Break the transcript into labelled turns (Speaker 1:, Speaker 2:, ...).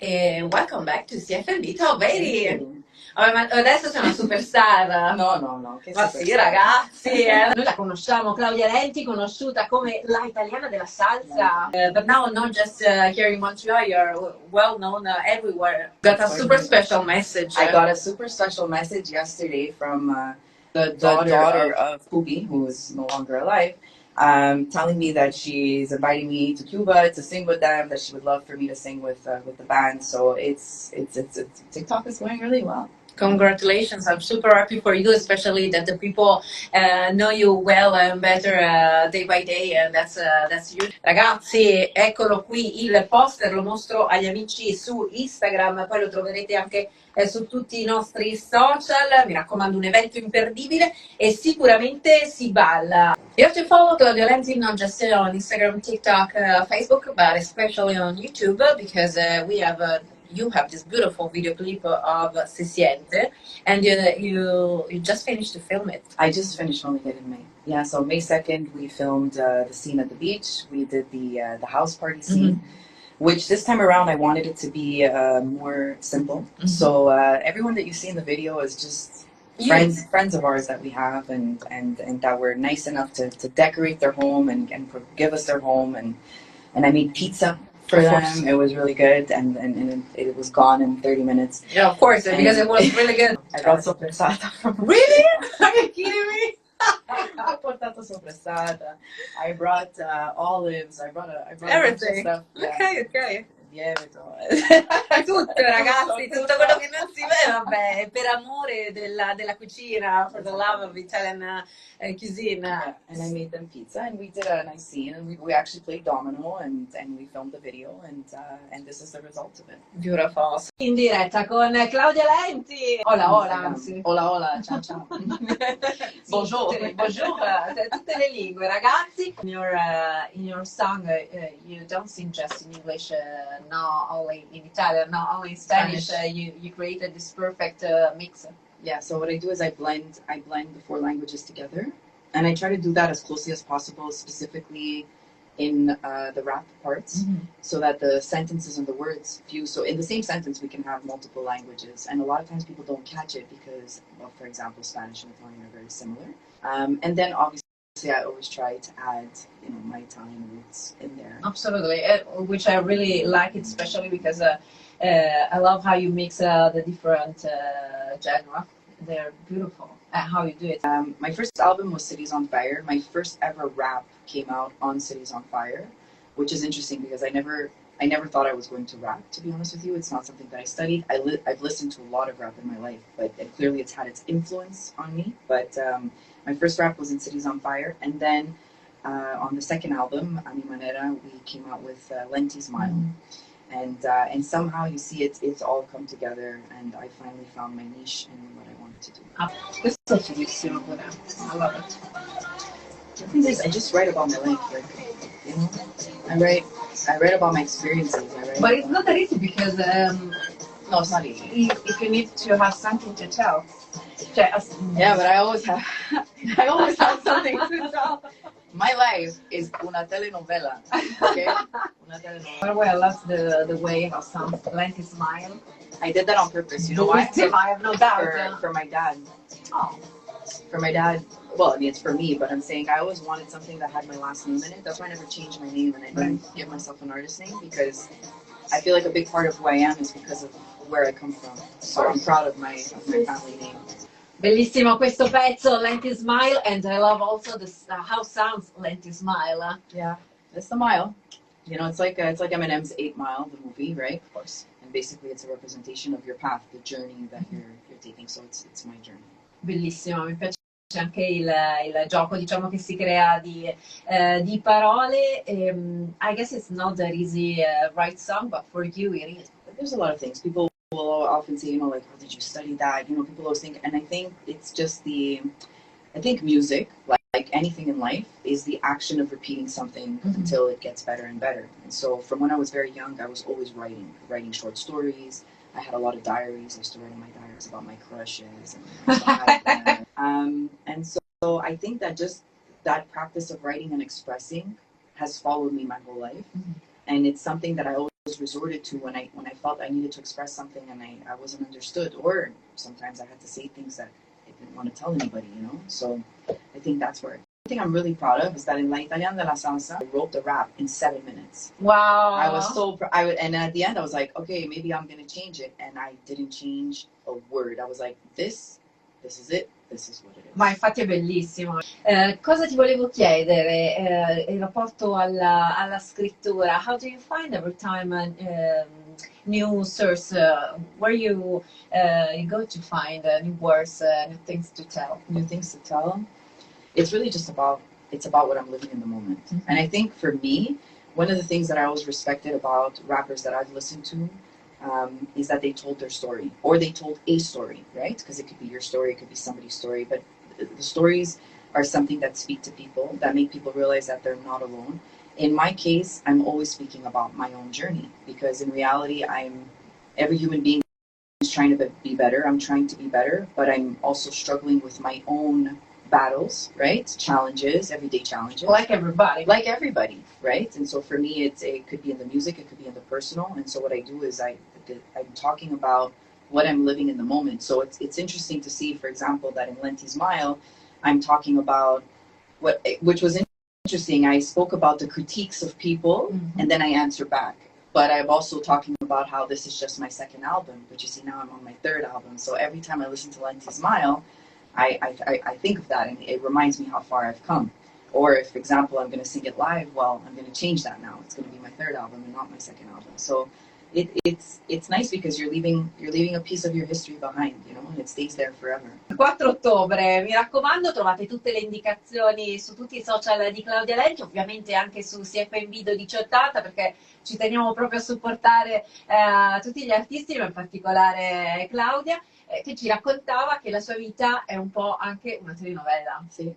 Speaker 1: E welcome back to CFMB. Ciao, vedi? Vabbè, ma adesso sei una superstar.
Speaker 2: No, che
Speaker 1: Ma
Speaker 2: superstar.
Speaker 1: sì, ragazzi. Noi la conosciamo, Claudia Lenti, conosciuta come la italiana della salsa. But now not just here in Montreal, you're well known everywhere. Got a super special message.
Speaker 2: I got a super special message yesterday from the daughter of Kubi, who is no longer alive, telling me that she's inviting me to Cuba to sing with them, that she would love for me to sing with the band. So it's TikTok is going really well.
Speaker 1: Congratulations, I'm super happy for you, especially that the people know you well and better day by day, and that's huge. Ragazzi, eccolo qui il poster, lo mostro agli amici su Instagram, poi lo troverete anche su tutti i nostri social. Mi raccomando, un evento imperdibile e sicuramente si balla. You have to follow Claudia Lenti not just on Instagram, TikTok, Facebook, but especially on YouTube because we have you have this beautiful video clip of Siente, and you just finished to film it.
Speaker 2: I just finished filming it in May. Yeah, so May 2nd we filmed the scene at the beach. We did the house party scene, which this time around I wanted it to be more simple. So everyone that you see in the video is just friends of ours that we have and that were nice enough to decorate their home and give us their home and I made pizza for them. It was really good and it was gone in 30 minutes.
Speaker 1: Yeah, of course, because it was really good.
Speaker 2: I brought sorpresata from
Speaker 1: Really? Are you kidding me?
Speaker 2: I portato sorpresata. I brought olives. I brought
Speaker 1: Everything.
Speaker 2: Stuff.
Speaker 1: Okay.
Speaker 2: Lievito.
Speaker 1: Tutto, ragazzi, tutto quello che non si vede, vabbè, per amore della cucina, for the love of Italian cuisine.
Speaker 2: Yeah, and I made them pizza, and we did a nice scene, and we actually played domino, and we filmed the video, and this is the result of it.
Speaker 1: Beautiful. In diretta con Claudia Lenti. Hola, anzi.
Speaker 2: Hola, ciao. Bonjour.
Speaker 1: Bonjour, tutte le lingue, ragazzi. In your song, you don't sing just in English, not only in Italian, not only in Spanish. You created this perfect mix.
Speaker 2: Yeah, so what I do is I blend the four languages together, and I try to do that as closely as possible, specifically in the rap parts, so that the sentences and the words fuse. So in the same sentence, we can have multiple languages, and a lot of times people don't catch it because, well, for example, Spanish and Italian are very similar. And then obviously I always try to add, my Italian roots in there.
Speaker 1: Absolutely, which I really like it, especially because I love how you mix the different genres. They're beautiful. How you do it.
Speaker 2: My first album was Cities on Fire. My first ever rap came out on Cities on Fire, which is interesting because I never thought I was going to rap, to be honest with you. It's not something that I studied. I've listened to a lot of rap in my life, but clearly it's had its influence on me. But my first rap was in Cities on Fire, and then on the second album, A Mi Manera, we came out with Lenti Smile. And somehow you see it's all come together, and I finally found my niche in what I wanted to do.
Speaker 1: Questo è fighissimo pure. I love it.
Speaker 2: The thing is, I just write about my life, I write about my experiences.
Speaker 1: But it's not that easy because
Speaker 2: no, it's not easy.
Speaker 1: If you need to have something to tell.
Speaker 2: Yeah, but I always have something to tell. My life is una telenovela, okay? Una telenovela.
Speaker 1: Well, that's the way how sounds. Lenti Smile.
Speaker 2: I did that on purpose, you know why?
Speaker 1: I have no doubt.
Speaker 2: For my dad.
Speaker 1: Oh.
Speaker 2: For my dad. Well, I mean, it's for me, but I'm saying I always wanted something that had my last name in it. That's why I never changed my name and I didn't give myself an artist name, because I feel like a big part of who I am is because of where I come from. So I'm proud of my family name.
Speaker 1: Bellissimo questo pezzo, Lenti Smile, and I love also how sounds Lenti Smile.
Speaker 2: Yeah, it's the mile. It's like Eminem's 8 Mile, the movie, right?
Speaker 1: Of course.
Speaker 2: And basically it's a representation of your path, the journey that you're taking. So it's my journey.
Speaker 1: Bellissimo, mi piace anche il gioco, diciamo, che si crea di parole. I guess it's not that easy write song, but for you it is.
Speaker 2: But there's a lot of things. People will often say, like, oh, did you study that? People always think, and I think it's just I think music, like anything in life, is the action of repeating something until it gets better and better. And so from when I was very young, I was always writing short stories. I had a lot of diaries. I used to write in my diaries about my crushes. And so I think that just that practice of writing and expressing has followed me my whole life. And it's something that I always resorted to when I felt I needed to express something and I wasn't understood, or sometimes I had to say things that I didn't want to tell anybody, you know. So I think that's where. The thing I'm really proud of is that in La Italiana de la Salsa, I wrote the rap in 7 minutes.
Speaker 1: Wow!
Speaker 2: I was so and at the end I was like, okay, maybe I'm gonna change it, and I didn't change a word. I was like, this is it. This is what it is.
Speaker 1: Ma infatti è bellissimo. Cosa ti volevo chiedere in rapporto alla scrittura? How do you find every time new source where you go to find new words, new things to tell?
Speaker 2: New things to tell? It's really just about what I'm living in the moment. Mm-hmm. And I think for me, one of the things that I always respected about rappers that I've listened to is that they told their story, or they told a story, right? Because it could be your story, it could be somebody's story, but the stories are something that speak to people, that make people realize that they're not alone. In my case, I'm always speaking about my own journey, because in reality, every human being is trying to be better. I'm trying to be better, but I'm also struggling with my own battles, right? Challenges, everyday challenges.
Speaker 1: Like everybody.
Speaker 2: Like everybody, right? And so for me, it could be in the music, it could be in the personal. And so what I do is I'm talking about what I'm living in the moment. So it's interesting to see, for example, that in Lenti's Mile, I'm talking about which was interesting. I spoke about the critiques of people, mm-hmm. and then I answer back. But I'm also talking about how this is just my second album. But you see, now I'm on my third album. So every time I listen to Lenti's Mile, I think of that, and it reminds me how far I've come. Or if, for example, I'm going to sing it live, well, I'm going to change that now. It's going to be my third album and not my second album. So it's nice because you're leaving a piece of your history behind, you know, and it stays there forever.
Speaker 1: 4 ottobre, mi raccomando, trovate tutte le indicazioni su tutti i social di Claudia Lenti, ovviamente anche su CFMB 1280, perché ci teniamo proprio a supportare tutti gli artisti, ma in particolare Claudia, che ci raccontava che la sua vita è un po' anche una telenovela.
Speaker 2: Sì.